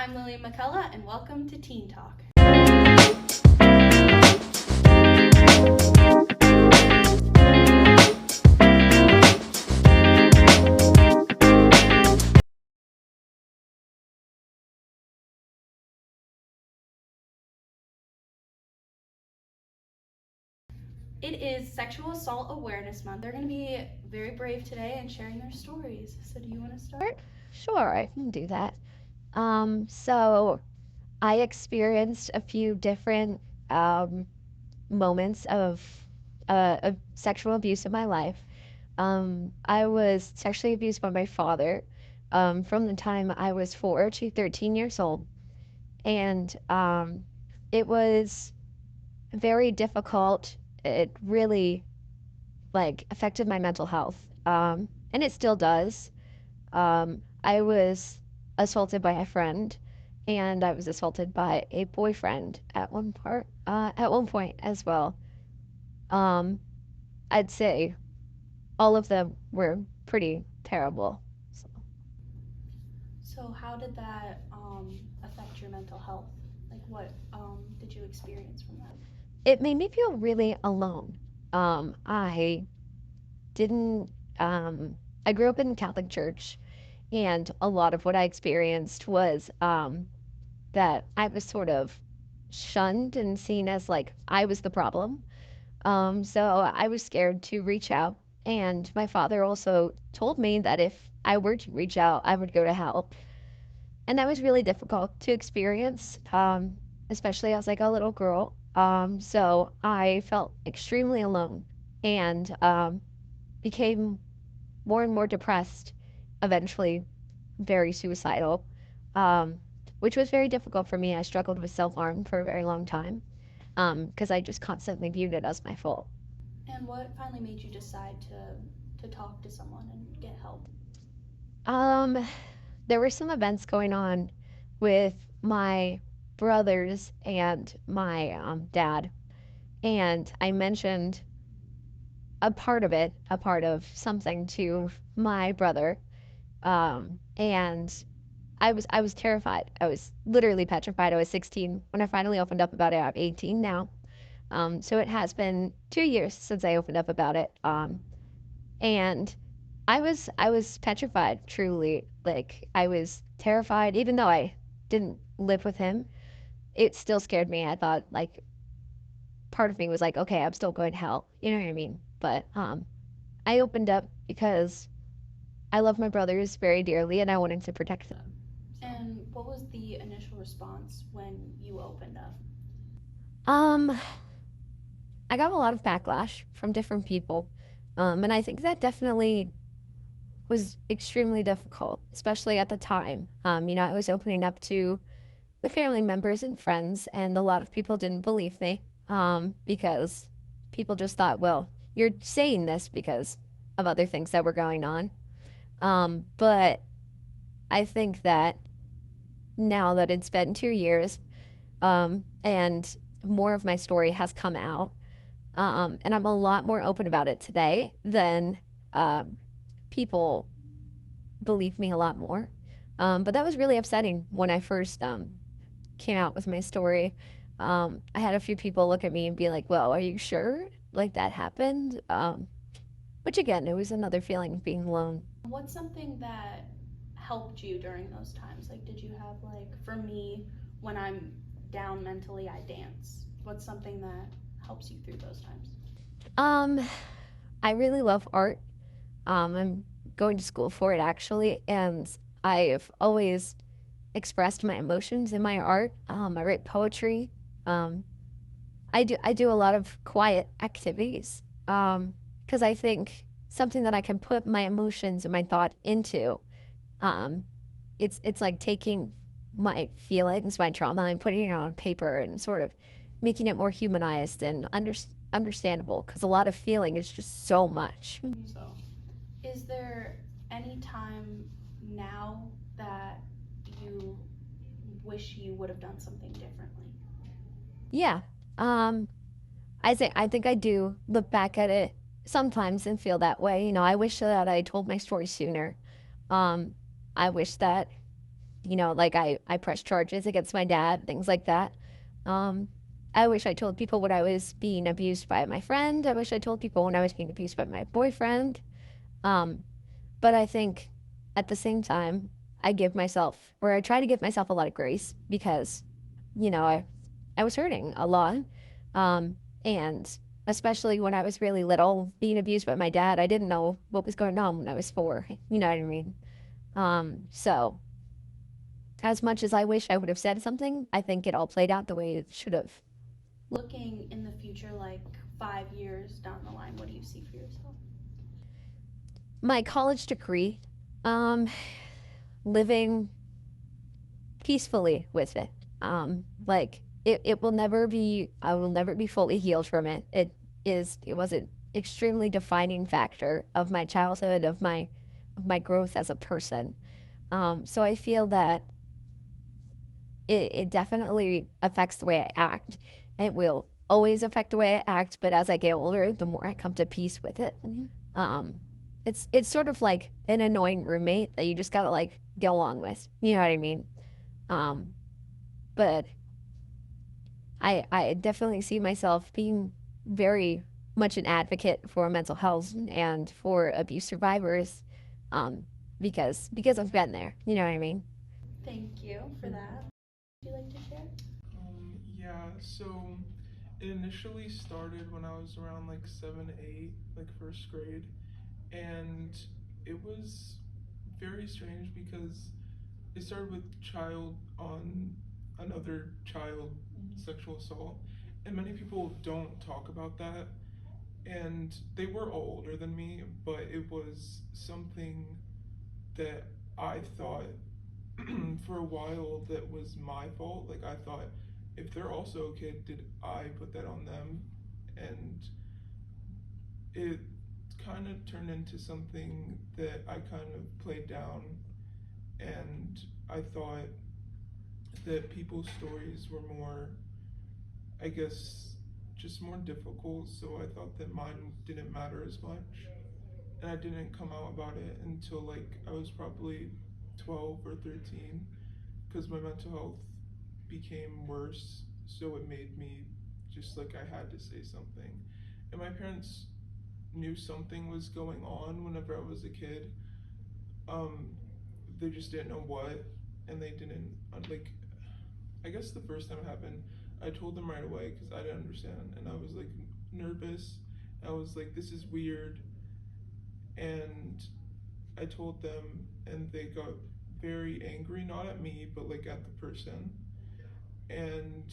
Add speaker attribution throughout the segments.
Speaker 1: I'm Lily McCullough, and welcome to Teen Talk. It is Sexual Assault Awareness Month. They're going to be very brave today and sharing their stories. So, do you want to start?
Speaker 2: Sure, I can do that. So I experienced a few different um, moments of sexual abuse in my life. I was sexually abused by my father from the time I was 4 to 13 years old, and it was very difficult. It really affected my mental health, and it still does. I was assaulted by a friend, and I was assaulted by a boyfriend at one point as well. Um, I'd say all of them were pretty terrible. So
Speaker 1: So, how did that affect your mental health? Like, what did you experience from that?
Speaker 2: it made me feel really alone. I didn't. I grew up in Catholic church, and a lot of what I experienced was that I was sort of shunned and seen as like I was the problem. So I was scared to reach out. And my father also told me that if I were to reach out, I would go to hell. And that was really difficult to experience, especially as like a little girl. So I felt extremely alone and became more and more depressed, eventually very suicidal, um, which was very difficult for me. I struggled with self harm for a very long time because I just constantly viewed it as my fault.
Speaker 1: And what finally made you decide to talk to someone and get help?
Speaker 2: Um, there were some events going on with my brothers and my dad, and I mentioned a part of something to my brother, and I was terrified. I was literally petrified. I was 16 when I finally opened up about it. I'm 18 now, so it has been 2 years since I opened up about it, and I was petrified, truly. Like I was terrified, even though I didn't live with him. It still scared me. I thought like part of me was like, okay, I'm still going to hell. You know what I mean? But I opened up because I love my brothers very dearly and I wanted to protect them.
Speaker 1: And what was the initial response when you opened up?
Speaker 2: Um, I got a lot of backlash from different people. And I think that definitely was extremely difficult, especially at the time. I was opening up to the family members and friends, and a lot of people didn't believe me because people just thought, well, you're saying this because of other things that were going on. But I think that now that it's been 2 years and more of my story has come out, and I'm a lot more open about it today than um, people believe me a lot more. But that was really upsetting when I first came out with my story. I had a few people look at me and be like, "Well, are you sure like that happened?" Which again, it was another feeling of being alone.
Speaker 1: What's something that helped you during those times? Like, did you have, like, for me, when I'm down mentally, I dance. What's something that helps you through those times?
Speaker 2: Um, I really love art. I'm going to school for it actually, and I've always expressed my emotions in my art. I write poetry. Um, I do a lot of quiet activities because I think something that I can put my emotions and my thought into. Um, it's like taking my feelings, my trauma, and putting it on paper and sort of making it more humanized and understandable. Because a lot of feeling is just so much.
Speaker 1: So, is there any time now that you wish you would have done something differently?
Speaker 2: Yeah. Um, I think I do look back at it sometimes and feel that way. I wish that I told my story sooner. Um, I wish that like I pressed charges against my dad, things like that. Um, I wish I told people when I was being abused by my friend. I wish I told people when I was being abused by my boyfriend. Um, but I think at the same time, I try to give myself a lot of grace because, I was hurting a lot. Um, and especially when I was really little, being abused by my dad, I didn't know what was going on when I was 4. You know what I mean? So as much as I wish I would have said something, I think it all played out the way it should have.
Speaker 1: Looking in the future, like 5 years down the line, what do you see for yourself?
Speaker 2: My college degree, um, living peacefully with it. Like it will never be, I will never be fully healed from it. It was an extremely defining factor of my childhood, of my growth as a person. So I feel that it definitely affects the way I act. It will always affect the way I act, but as I get older, the more I come to peace with it. Um, it's sort of like an annoying roommate that you just gotta like get along with. You know what I mean? Um, but I definitely see myself being very much an advocate for mental health and for abuse survivors, um, because I've been there. You know what I mean?
Speaker 1: Thank you for that. Would you like to share?
Speaker 3: Yeah, so it initially started when I was around like 7, 8, like first grade, and it was very strange because it started with child on another child sexual assault, and many people don't talk about that. And they were all older than me, but it was something that I thought for a while that was my fault. Like I thought, if they're also a kid, did I put that on them? And it kind of turned into something that I kind of played down, and I thought that people's stories were more, I guess, just more difficult. So I thought that mine didn't matter as much, and I didn't come out about it until like I was probably 12 or 13, because my mental health became worse, so it made me just like I had to say something. And my parents knew something was going on whenever I was a kid. Um, they just didn't know what, and they didn't like. I guess the first time it happened, I told them right away because I didn't understand, and I was like nervous. I was like, "This is weird," and I told them, and they got very angry, not at me, but like at the person, and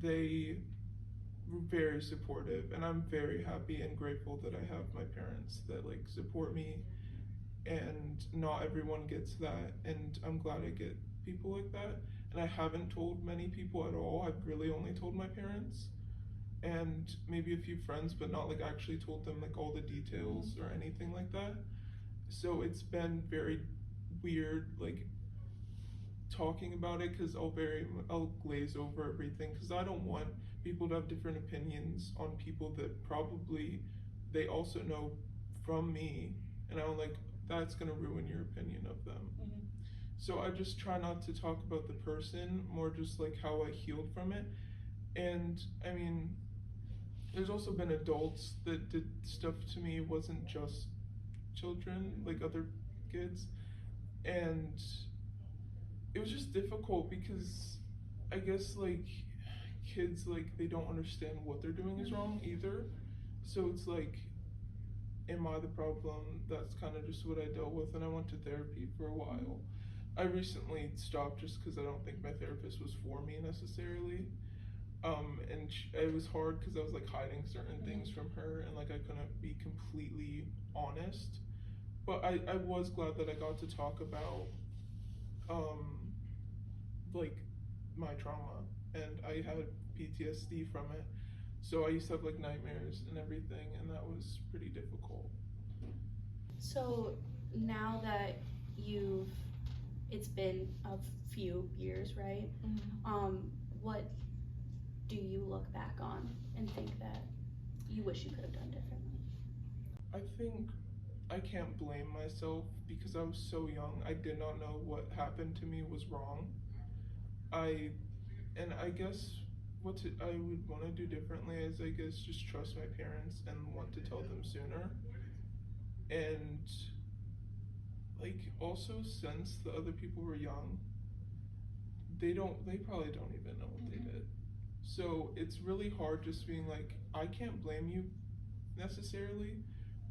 Speaker 3: they were very supportive, and I'm very happy and grateful that I have my parents that like support me, and not everyone gets that, and I'm glad I get people like that. And I haven't told many people at all. I've really only told my parents and maybe a few friends, but not like actually told them like all the details or anything like that. So it's been very weird like talking about it because I'll glaze over everything because I don't want people to have different opinions on people that probably they also know from me, and I'm like, that's gonna ruin your opinion of them. So I just try not to talk about the person, more just like how I healed from it. And I mean, there's also been adults that did stuff to me. It wasn't just children, like other kids. And it was just difficult because I guess like kids like they don't understand what they're doing is wrong either. So it's like, am I the problem? That's kind of just what I dealt with, and I went to therapy for a while. I recently stopped just because I don't think my therapist was for me necessarily. And it was hard because I was like hiding certain things from her, and like I couldn't be completely honest. But I was glad that I got to talk about um, like my trauma, and I had PTSD from it. So I used to have like nightmares and everything, and that was pretty difficult.
Speaker 1: So now that you've, it's been a few years, right? What do you look back on and think that you wish you could have done differently?
Speaker 3: I think I can't blame myself because I was so young. I did not know what happened to me was wrong. I I guess I would want to do differently is I guess just trust my parents and want to tell them sooner. And like also since the other people were young, they probably don't even know what they did. So it's really hard just being like, I can't blame you necessarily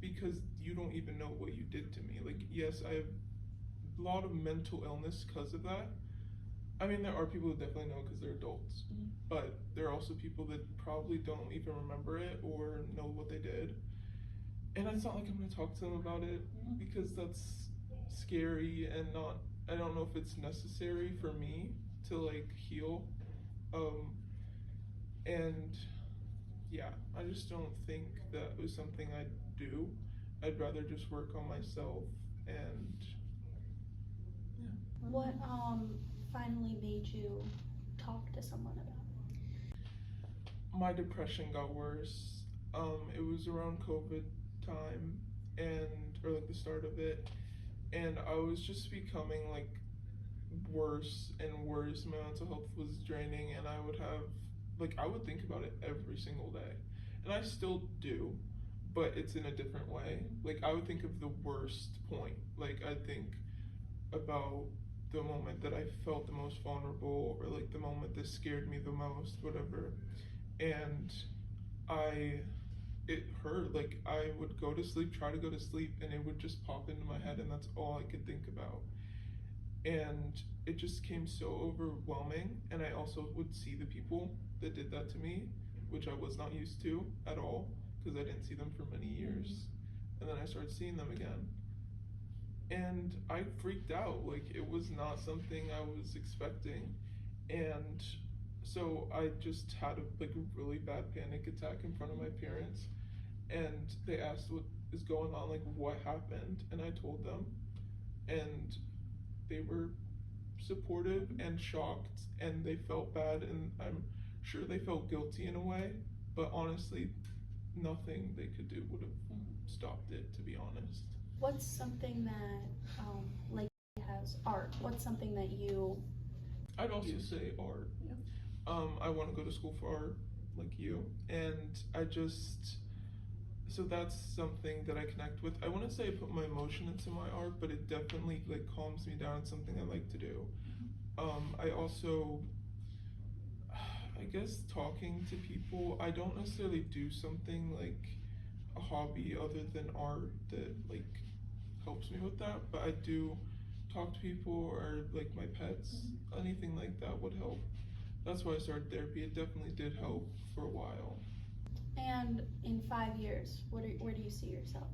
Speaker 3: because you don't even know what you did to me. Like, yes, I have a lot of mental illness because of that. I mean, there are people who definitely know because they're adults, but there are also people that probably don't even remember it or know what they did. And it's not like I'm gonna talk to them about it because that's scary and not. I don't know if it's necessary for me to like heal. Um, and yeah, I just don't think that was something I'd do. I'd rather just work on myself and yeah.
Speaker 1: What finally made you talk to someone about
Speaker 3: My depression got worse. It was around COVID time or like the start of it, and I was just becoming like worse and worse. My mental health was draining, and I would think about it every single day, and I still do, but it's in a different way. Like I would think of the worst point. Like I think about the moment that I felt the most vulnerable, or like the moment that scared me the most, whatever. And I it hurt. Like I would go to sleep, try to go to sleep, and it would just pop into my head, and that's all I could think about. And it just came so overwhelming. And I also would see the people that did that to me, which I was not used to at all because I didn't see them for many years. And then I started seeing them again. And I freaked out. Like it was not something I was expecting. And so I just had a really bad panic attack in front of my parents, and they asked what is going on, like what happened, and I told them, and they were supportive and shocked, and they felt bad, and I'm sure they felt guilty in a way, but honestly, nothing they could do would have stopped it, to be honest.
Speaker 1: what's something that like has art? What's something that you
Speaker 3: I'd also say art.
Speaker 1: Yeah.
Speaker 3: I want to go to school for art, like you, and so that's something that I connect with. I wouldn't say I put my emotion into my art, but it definitely like calms me down. It's something I like to do. I also, I guess talking to people. I don't necessarily do something like a hobby other than art that like helps me with that, but I do talk to people or like my pets. Anything like that would help. That's why I started therapy. It definitely did help for a while.
Speaker 1: and in 5 years, where do you see yourself?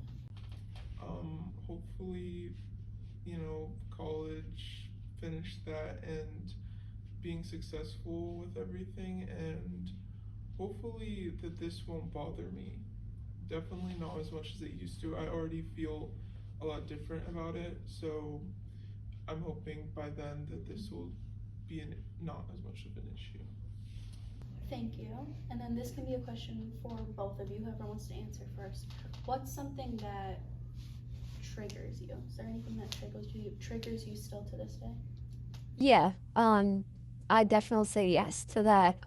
Speaker 3: Hopefully, college, finish that, and being successful with everything, and hopefully that this won't bother me. Definitely not as much as it used to. I already feel a lot different about it, so I'm hoping by then that this will be not as much of an issue.
Speaker 1: Thank you. And then this can be a question for both of you, whoever wants to answer first. What's something that triggers you? Is there anything that triggers you still to this day?
Speaker 2: Yeah, I definitely say yes to that.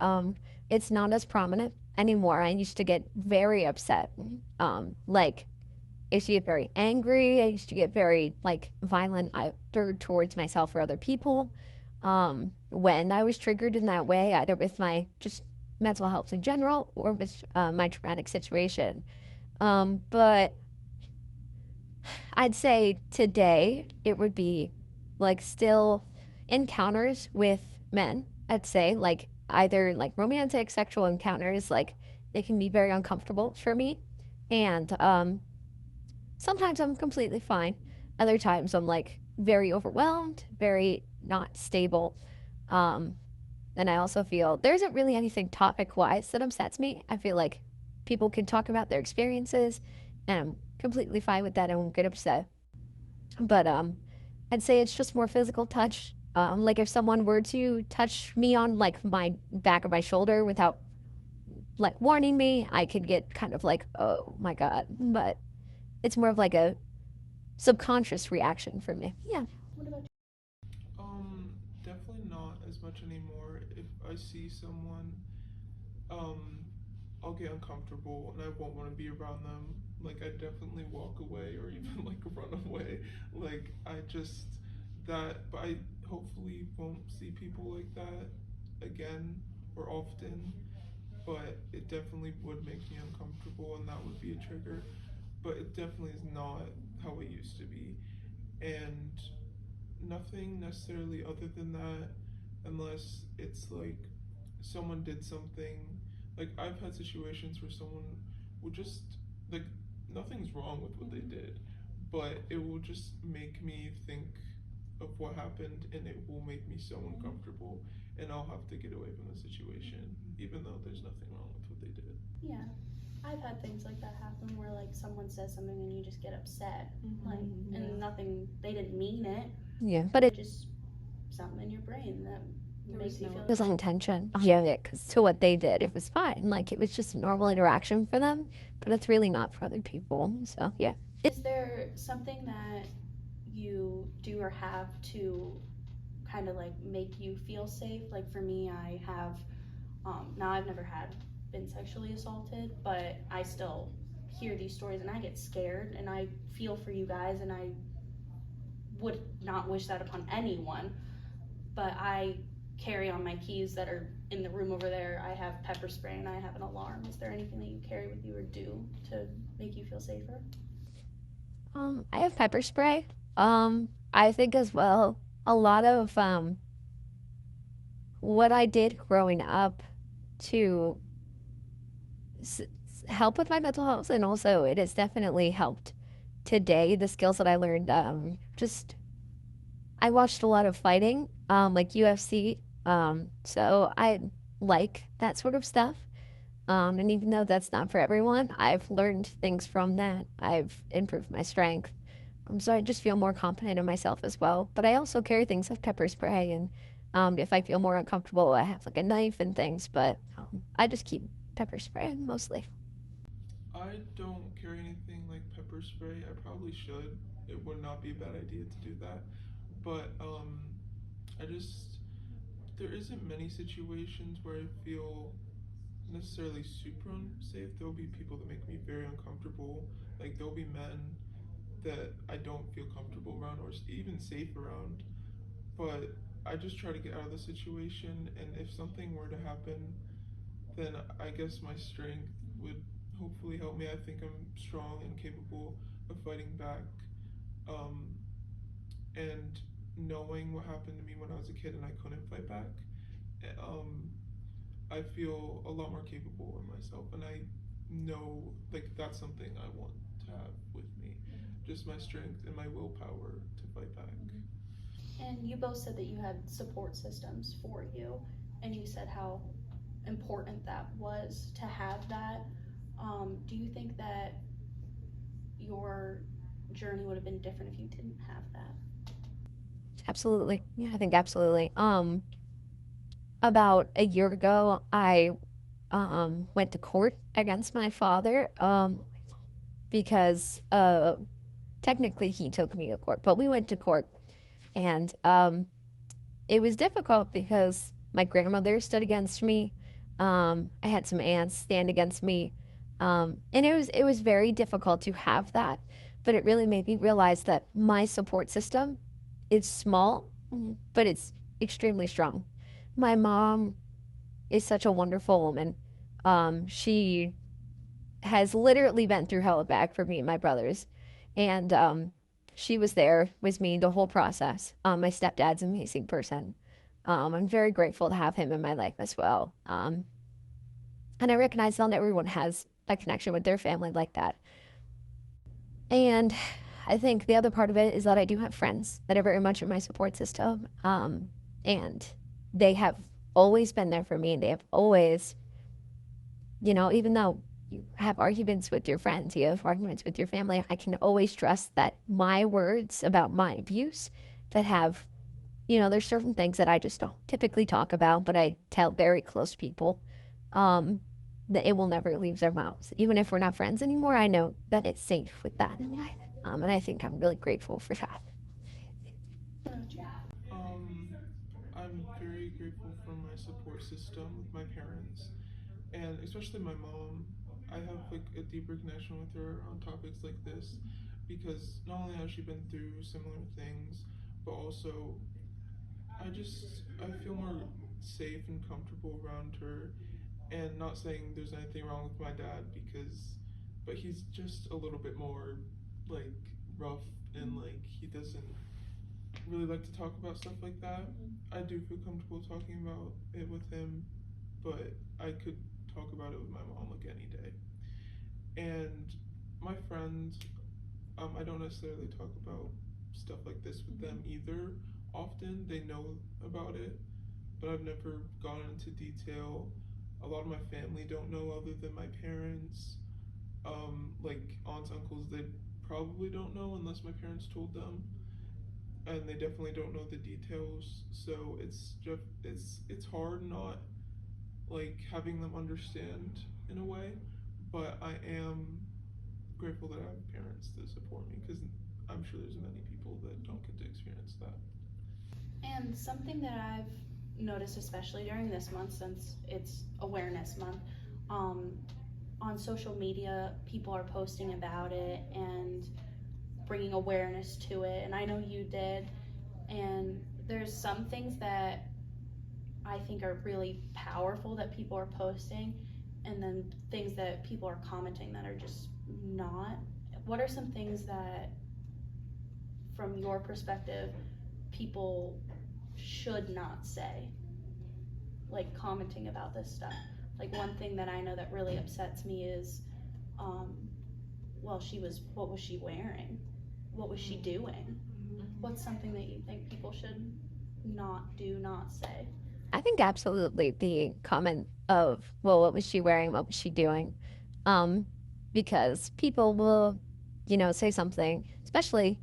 Speaker 2: It's not as prominent anymore. I used to get very upset. Like I used to get very angry. I used to get very like violent either towards myself or other people. When I was triggered in that way, either with my just mental health in general or with my traumatic situation. But I'd say today it would be like still encounters with men. I'd say like either like romantic, sexual encounters, like they can be very uncomfortable for me. And sometimes I'm completely fine. Other times I'm like very overwhelmed, very not stable. Um, and I also feel there isn't really anything topic wise that upsets me. I feel like people can talk about their experiences, and I'm completely fine with that. I won't get upset. But I'd say it's just more physical touch. Like if someone were to touch me on like my back of my shoulder without like warning me, I could get kind of like, oh my God. But it's more of like a subconscious reaction for me. Yeah.
Speaker 1: What about
Speaker 3: Definitely not as much anymore. If I see someone, um, I'll get uncomfortable and I won't want to be around them. Like I definitely walk away or even like run away. Like I just but I hopefully won't see people like that again or often. But it definitely would make me uncomfortable and that would be a trigger. But it definitely is not how it used to be. And nothing necessarily other than that, unless it's like someone did something. Like I've had situations where someone would just like nothing's wrong with what they did, but it will just make me think of what happened and it will make me so uncomfortable and I'll have to get away from the situation even though there's nothing wrong with what they did.
Speaker 1: Yeah, I've had things like that happen where like someone says something and you just get upset, like, and nothing, they didn't mean it.
Speaker 2: Yeah. But it
Speaker 1: It's just something in your brain that
Speaker 4: There
Speaker 1: makes
Speaker 4: was
Speaker 1: you
Speaker 4: no
Speaker 1: feel.
Speaker 2: was intention. Yeah, because to what they did, it was fine. Like it was just a normal interaction for them, but it's really not for other people. So yeah.
Speaker 1: Is there something that you do or have to kind of like make you feel safe? Like for me, I have, now I've never been sexually assaulted, but I still hear these stories and I get scared and I feel for you guys and I would not wish that upon anyone. But I carry on my keys that are in the room over there. I have pepper spray and I have an alarm. Is there anything that you carry with you or do to make you feel safer?
Speaker 2: I have pepper spray. I think as well, a lot of what I did growing up to help with my mental health, and also it has definitely helped today. The skills that I learned, just I watched a lot of fighting, like UFC. So I like that sort of stuff. And even though that's not for everyone, I've learned things from that. I've improved my strength. So I just feel more confident in myself as well. But I also carry things like pepper spray, and if I feel more uncomfortable, I have like a knife and things. But I just keep pepper spray mostly.
Speaker 3: I don't carry anything like pepper spray. I probably should. It would not be a bad idea to do that. But I just there isn't many situations where I feel necessarily super unsafe. There'll be people that make me very uncomfortable. Like there'll be men that I don't feel comfortable around or even safe around. But I just try to get out of the situation, and if something were to happen, then I guess my strength would hopefully help me. I think I'm strong and capable of fighting back. Um, and knowing what happened to me when I was a kid and I couldn't fight back, um, I feel a lot more capable in myself, and I know like that's something I want to have with me, just my strength and my willpower to fight back.
Speaker 1: And you both said that you had support systems for you, and you said how important that was to have that. Do you think that your journey would have been different if you didn't have that?
Speaker 2: Absolutely. Yeah, I think absolutely. About a year ago, I went to court against my father because technically he took me to court, but we went to court, and it was difficult because my grandmother stood against me. I had some aunts stand against me, and it was very difficult to have that. But it really made me realize that my support system is small, but it's extremely strong. My mom is such a wonderful woman. She has literally been through hell and back for me and my brothers. And she was there with me the whole process. My stepdad's an amazing person. I'm very grateful to have him in my life as well. And I recognize not everyone has a connection with their family like that. And I think the other part of it is that I do have friends that are very much in my support system. And they have always been there for me. And they have always, even though you have arguments with your friends, you have arguments with your family, I can always trust that my words about my abuse that have, there's certain things that I just don't typically talk about, but I tell very close people, that it will never leave their mouths. Even if we're not friends anymore, I know that it's safe with that. And And I think I'm really grateful for that.
Speaker 1: What about you?
Speaker 3: Um, I'm very grateful for my support system with my parents, and especially my mom. I have like a deeper connection with her on topics like this because not only has she been through similar things, but also I feel more safe and comfortable around her. And not saying there's anything wrong with my dad because, but he's just a little bit more like rough and like he doesn't really like to talk about stuff like that. I do feel comfortable talking about it with him, but I could talk about it with my mom like any day. And my friends, I don't necessarily talk about stuff like this with them either. Often they know about it, but I've never gone into detail. A lot of my family don't know other than my parents. Like aunts, uncles, they probably don't know unless my parents told them, and they definitely don't know the details. So it's hard not like having them understand in a way, but I am grateful that I have parents that support me because I'm sure there's many people that don't get to experience that.
Speaker 1: And something that I've noticed, especially during this month, since it's Awareness Month, um, on social media, people are posting about it and bringing awareness to it. And I know you did. And there's some things that I think are really powerful that people are posting, and then things that people are commenting that are just not. What are some things that, from your perspective, people should not say, like commenting about this stuff? Like one thing that I know that really upsets me is, um, well, what was she wearing? What was she doing? What's something that you think people should not do, not say?
Speaker 2: I think absolutely the comment of, well, what was she wearing? What was she doing? Um, because people will, say something, especially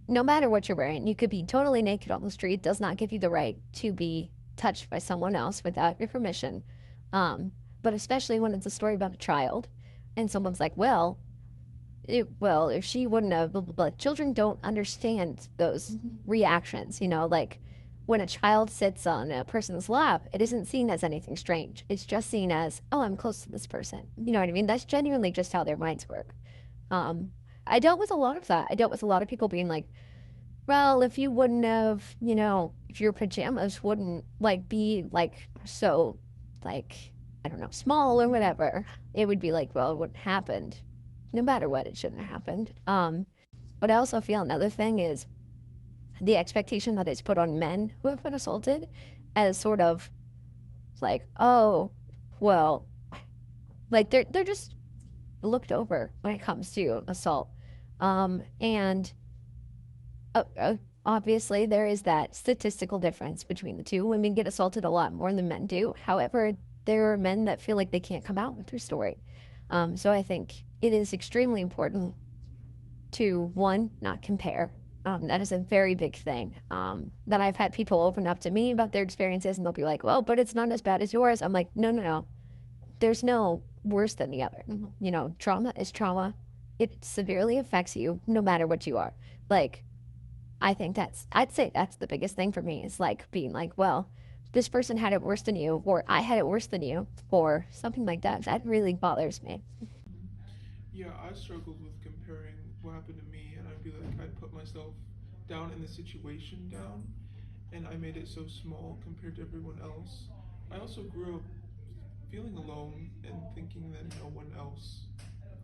Speaker 2: no matter what you're wearing. You could be totally naked on the street, does not give you the right to be touched by someone else without your permission. But especially when it's a story about a child and someone's like, well, if she wouldn't have, blah, blah, blah. Children don't understand those reactions, like when a child sits on a person's lap, it isn't seen as anything strange. It's just seen as, oh, I'm close to this person. You know what I mean? That's genuinely just how their minds work. Um, I dealt with a lot of that. I dealt with a lot of people being like, well, if you wouldn't have, if your pajamas wouldn't like be like so, like, I don't know, small or whatever, it would be like, well, it wouldn't happened. No matter what, it shouldn't have happened. But I also feel another thing is the expectation that is put on men who have been assaulted as sort of like, oh, well, like they're just looked over when it comes to assault. And obviously there is that statistical difference between the two. Women get assaulted a lot more than men do. However, there are men that feel like they can't come out with their story. So I think it is extremely important to, one, not compare. That is a very big thing. That I've had people open up to me about their experiences and they'll be like, well, but it's not as bad as yours. I'm like, no, no, no. There's no worse than the other. Trauma is trauma. It severely affects you no matter what you are. Like, I'd say that's the biggest thing for me is like being like, well, this person had it worse than you, or I had it worse than you, or something like that. That really bothers me.
Speaker 3: Yeah, I struggled with comparing what happened to me, and I'd be like, I'd put myself down in the situation down, and I made it so small compared to everyone else. I also grew up feeling alone and thinking that no one else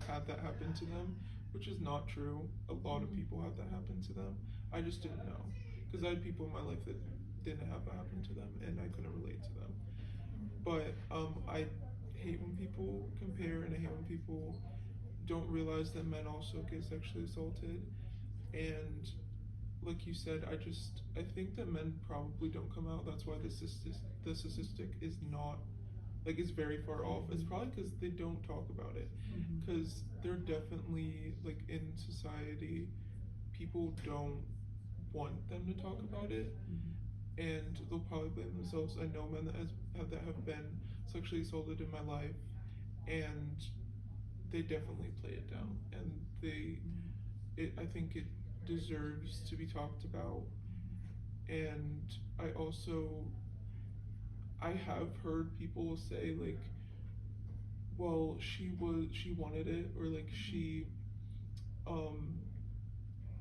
Speaker 3: had that happen to them, which is not true. A lot of people had that happen to them. I just didn't know because I had people in my life that didn't have that happen to them, and I couldn't relate to them. But I hate when people compare, and I hate when people don't realize that men also get sexually assaulted. And like you said, I think that men probably don't come out. That's why the statistic is not like it's very far off. It's probably because they don't talk about it. Because they're definitely like in society, people don't want them to talk about it, and they'll probably blame themselves. I know men that have been sexually assaulted in my life, and they definitely play it down, and they I think it deserves to be talked about. And I also, I have heard people say like, well, she wanted it, or like um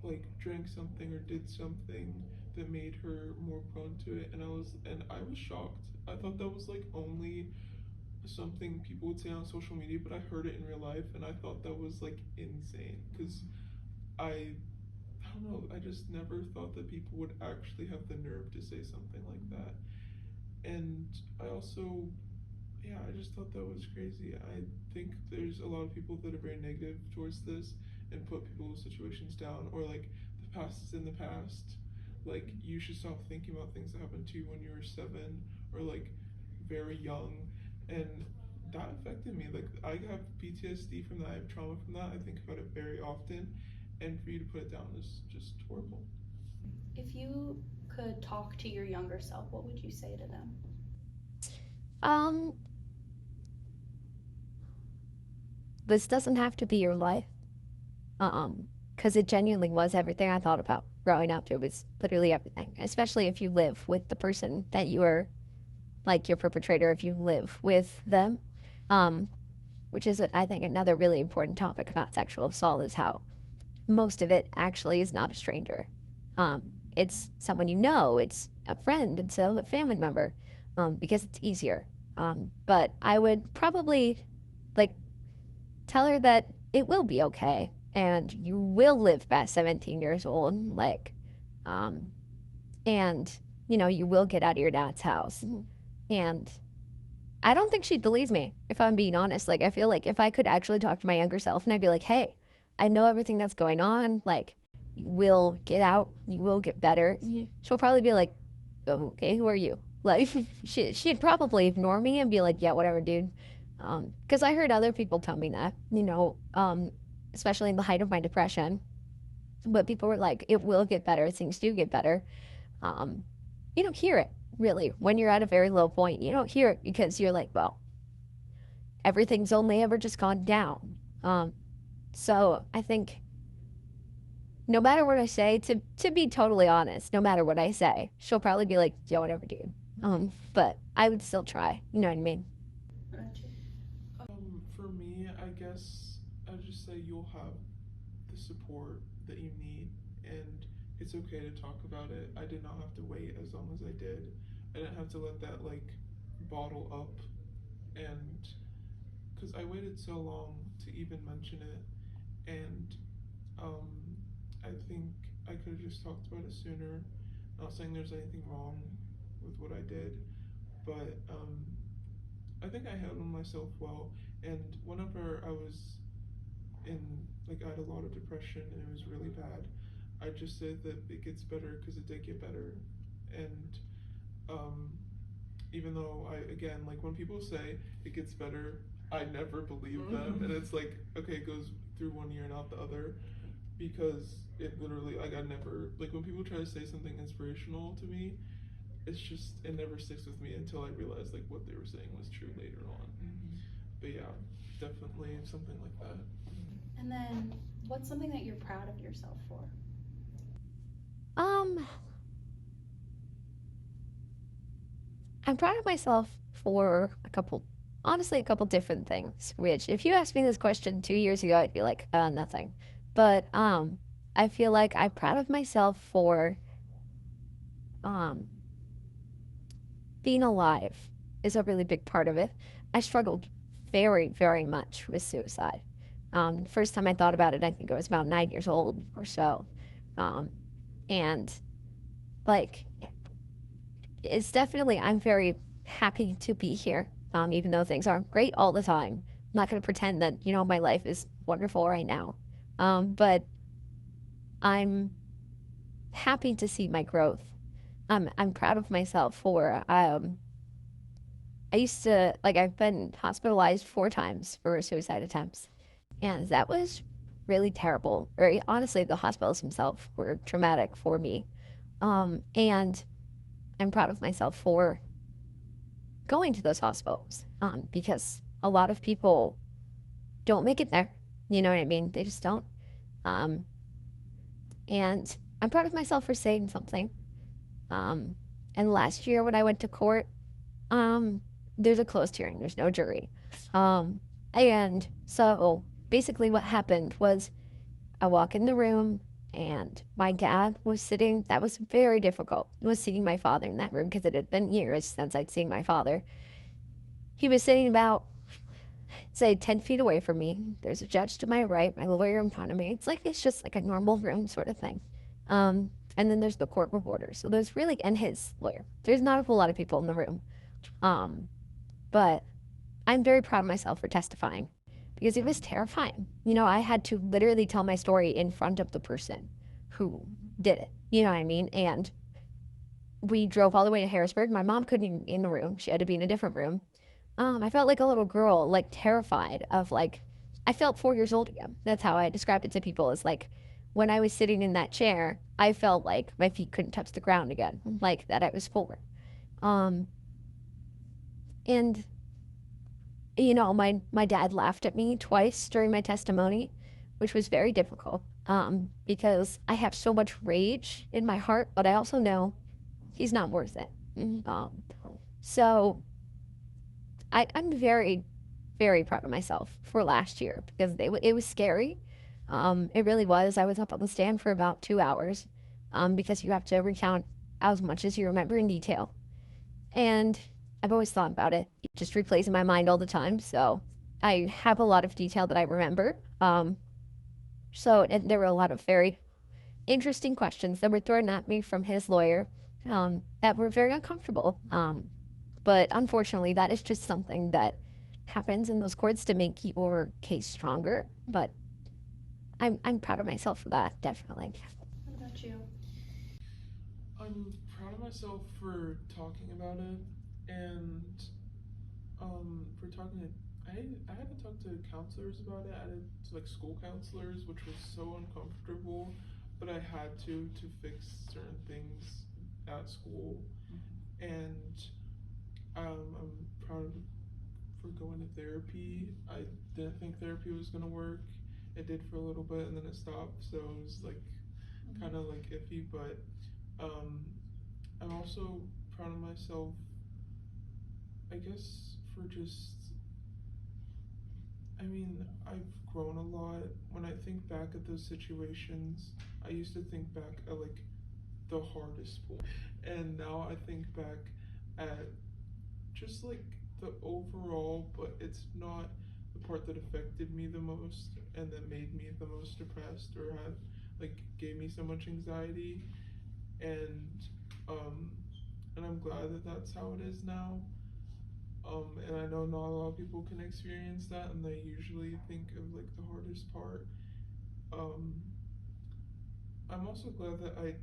Speaker 3: like drank something or did something that made her more prone to it, and I was shocked. I thought that was like only something people would say on social media, but I heard it in real life, and I thought that was like insane because I I don't know, I just never thought that people would actually have the nerve to say something like that. And I also, yeah, I just thought that was crazy. I think there's a lot of people that are very negative towards this and put people's situations down, or like the past is in the past. Like you should stop thinking about things that happened to you when you were 7 or like very young, and that affected me. Like I have PTSD from that. I have trauma from that. I think about it very often, and for you to put it down is just horrible.
Speaker 1: If you could talk to your younger self, what would you say to them?
Speaker 2: Um, this doesn't have to be your life. Because it genuinely was everything I thought about growing up. It was literally everything, especially if you live with the person that you are, like your perpetrator, if you live with them. Um, which is, I think, another really important topic about sexual assault is how most of it actually is not a stranger. Um, it's someone you know, it's a friend, it's a family member, because it's easier. But I would probably like tell her that it will be okay and you will live past 17 years old, like, um, and you will get out of your dad's house. And I don't think she'd believe me if I'm being honest. Like, I feel like if I could actually talk to my younger self and I'd be like, hey, I know everything that's going on. Like, you will get out, you will get better. She'll probably be like, oh, okay, who are you? Like, she'd probably ignore me and be like, yeah, whatever, dude. Because I heard other people tell me that, especially in the height of my depression. But people were like, it will get better. Things do get better. Um, you don't hear it really when you're at a very low point. You don't hear it because you're like, well, everything's only ever just gone down. So I think no matter what I say, to be totally honest, no matter what I say, she'll probably be like, yeah, whatever, dude. But I would still try. You know what I mean?
Speaker 3: For me, I guess I'd just say you'll have the support that you need, and it's okay to talk about it. I did not have to wait as long as I did. I didn't have to let that like bottle up, and because I waited so long to even mention it, and um, I think I could have just talked about it sooner. Not saying there's anything wrong with what I did, but I think I handled myself well. And whenever I was in, like, I had a lot of depression and it was really bad, I just said that it gets better because it did get better. And um, even though again, like when people say it gets better, I never believe them. And it's like, okay, it goes through one year and out the other, because it literally, like, I never, like when people try to say something inspirational to me, it's just, it never sticks with me until I realize like what they were saying was true later on. But yeah, definitely something like that.
Speaker 1: And then, what's something that you're proud of yourself for?
Speaker 2: Um, I'm proud of myself for honestly, a couple different things. Which, if you asked me this question 2 years ago, I'd be like, nothing. But I feel like I'm proud of myself for um being alive is a really big part of it. I struggled very, very much with suicide. First time I thought about it, I think I was about 9 years old or so. Um, and like, it's definitely, I'm very happy to be here, even though things aren't great all the time. I'm not going to pretend that, my life is wonderful right now. But I'm happy to see my growth. I'm proud of myself for, I used to, like, I've been hospitalized 4 times for suicide attempts. And that was really terrible. Or honestly, the hospitals themselves were traumatic for me. And I'm proud of myself for going to those hospitals, because a lot of people don't make it there. You know what I mean? They just don't. Um, And I'm proud of myself for saying something. Um, and last year when I went to court, um, there's a closed hearing, there's no jury. Um, and so basically what happened was I walk in the room and my dad was sitting, that was very difficult, was seeing my father in that room because it had been years since I'd seen my father. He was sitting about, say, 10 feet away from me. There's a judge to my right, my lawyer in front of me. It's just like a normal room sort of thing. And then there's the court reporter. So there's really, and his lawyer. There's not a whole lot of people in the room. But I'm very proud of myself for testifying because it was terrifying. You know, I had to literally tell my story in front of the person who did it. You know what I mean? And we drove all the way to Harrisburg. My mom couldn't be in the room. She had to be in a different room. I felt like a little girl, like terrified of like, I felt 4 years old again. That's how I described it to people. Is like when I was sitting in that chair, I felt like my feet couldn't touch the ground again, like that I was 4. Um, and you know, my dad laughed at me twice during my testimony, which was very difficult. Because I have so much rage in my heart, but I also know he's not worth it. So I'm very, very proud of myself for last year because it was scary. It really was. I was up on the stand for about 2 hours because you have to recount as much as you remember in detail. And I've always thought about it. It just replays in my mind all the time. So I have a lot of detail that I remember. And there were a lot of very interesting questions that were thrown at me from his lawyer that were very uncomfortable. But unfortunately, that is just something that happens in those courts to make your case stronger. But I'm proud of myself for that, definitely.
Speaker 1: What about you?
Speaker 3: I'm proud of myself for talking about it and for talking to I had to talk to counselors about it. I had to like school counselors, which was so uncomfortable, but I had to fix certain things at school, and I'm proud for going to therapy. I didn't think therapy was gonna work. It did for a little bit, and then it stopped. So it was like kind of like iffy, but I'm also proud of myself, I guess, for just, I mean, I've grown a lot. When I think back at those situations, I used to think back at like the hardest point, and now I think back at just like the overall, but it's not the part that affected me the most and that made me the most depressed or had like gave me so much anxiety, and um and I'm glad that that's how it is now. And I know not a lot of people can experience that, and they usually think of like the hardest part. Um, I'm also glad that I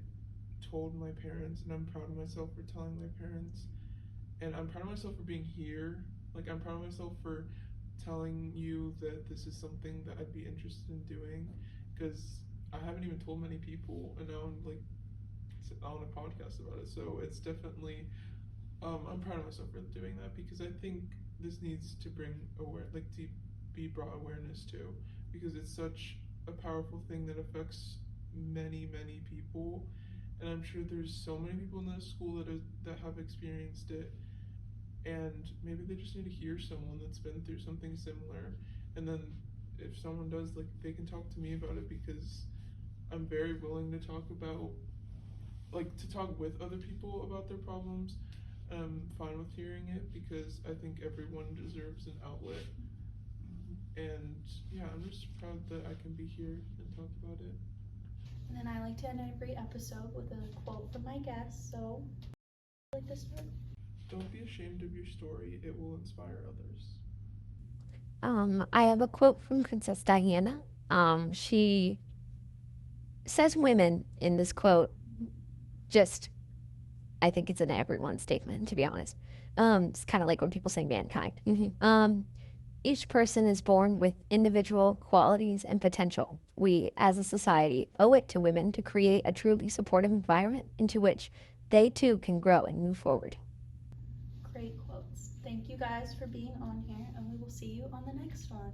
Speaker 3: told my parents, and I'm proud of myself for telling my parents, and I'm proud of myself for being here. Like, I'm proud of myself for telling you that this is something that I'd be interested in doing, because I haven't even told many people, and now I'm like on a podcast about it. So it's definitely I'm proud of myself for doing that because I think this needs to bring to be brought awareness to, because it's such a powerful thing that affects many people, and I'm sure there's so many people in this school that have experienced it, and maybe they just need to hear someone that's been through something similar, and then if someone does, like, they can talk to me about it because I'm very willing to talk with other people about their problems. I'm fine with hearing it because I think everyone deserves an outlet. And yeah, I'm just proud that I can be here and talk about it.
Speaker 1: And then I like to end every episode with a quote from my guest. So, like this one.
Speaker 3: Don't be ashamed of your story. It will inspire others.
Speaker 2: I have a quote from Princess Diana. She says women in this quote, I think it's an everyone statement, to be honest. It's kind of like when people say mankind. Each person is born with individual qualities and potential. We, as a society, owe it to women to create a truly supportive environment into which they too can grow and move forward.
Speaker 1: Great quotes. Thank you guys for being on here, and we will see you on the next one.